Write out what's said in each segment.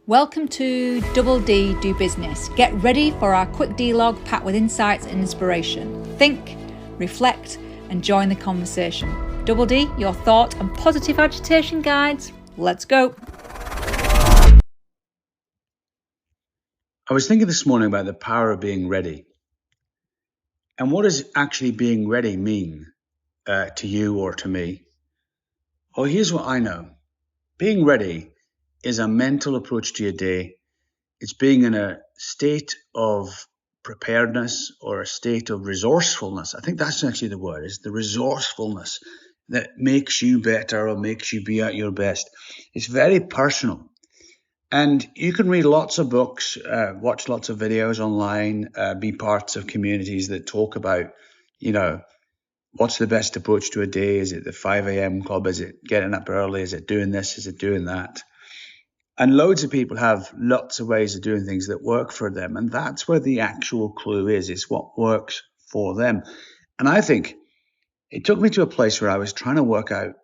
Welcome to Double D Do Business. Get ready for our quick dLog packed with insights and inspiration. Think, reflect, and join the conversation. Double D, your thought and positive agitation guides. Let's go. I was thinking this morning about the power of being ready. And what does actually being ready mean to you or to me? Well, here's what I know. Being ready is a mental approach to your day. It's being in a state of preparedness or a state of resourcefulness. I think that's actually the word, is the resourcefulness that makes you better or makes you be at your best. It's very personal. And you can read lots of books, watch lots of videos online, be parts of communities that talk about, what's the best approach to a day? Is it the 5 a.m. club? Is it getting up early? Is it doing this? Is it doing that? And loads of people have lots of ways of doing things that work for them. And that's where the actual clue is. It's what works for them. And I think it took me to a place where I was trying to work out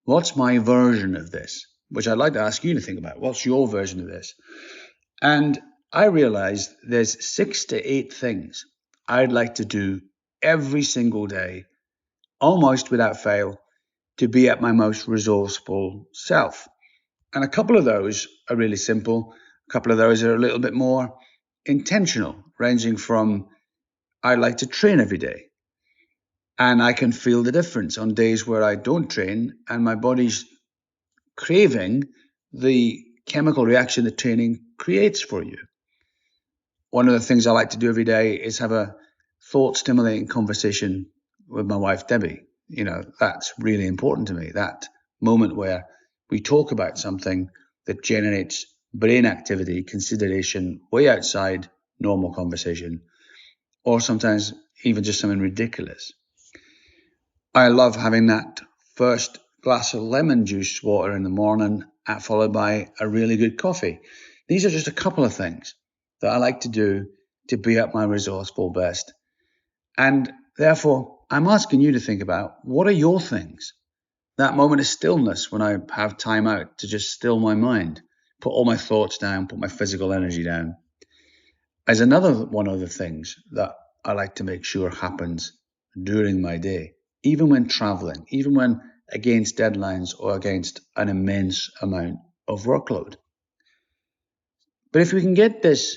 what's my version of this, which I'd like to ask you to think about. What's your version of this? And I realized there's 6 to 8 things I'd like to do every single day, almost without fail, to be at my most resourceful self. And a couple of those are really simple. A couple of those are a little bit more intentional, ranging from I like to train every day. And I can feel the difference on days where I don't train and my body's craving the chemical reaction that training creates for you. One of the things I like to do every day is have a thought-stimulating conversation with my wife, Debbie. That's really important to me, that moment where we talk about something that generates brain activity, consideration, way outside normal conversation, or sometimes even just something ridiculous. I love having that first glass of lemon juice water in the morning, followed by a really good coffee. These are just a couple of things that I like to do to be at my resourceful best. And therefore, I'm asking you to think about, what are your things? That moment of stillness when I have time out to just still my mind, put all my thoughts down, put my physical energy down. As another one of the things that I like to make sure happens during my day, even when traveling, even when against deadlines or against an immense amount of workload. But if we can get this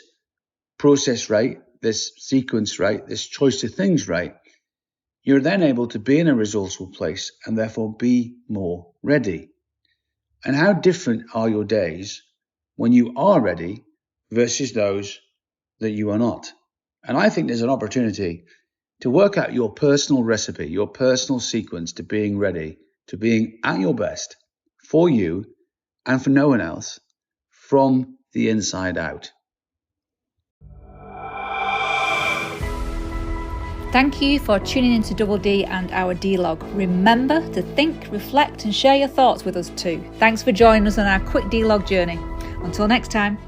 process right, this sequence right, this choice of things right, you're then able to be in a resourceful place and therefore be more ready. And how different are your days when you are ready versus those that you are not? And I think there's an opportunity to work out your personal recipe, your personal sequence to being ready, to being at your best for you and for no one else from the inside out. Thank you for tuning into Double D and our dLog. Remember to think, reflect, and share your thoughts with us too. Thanks for joining us on our quick dLog journey. Until next time.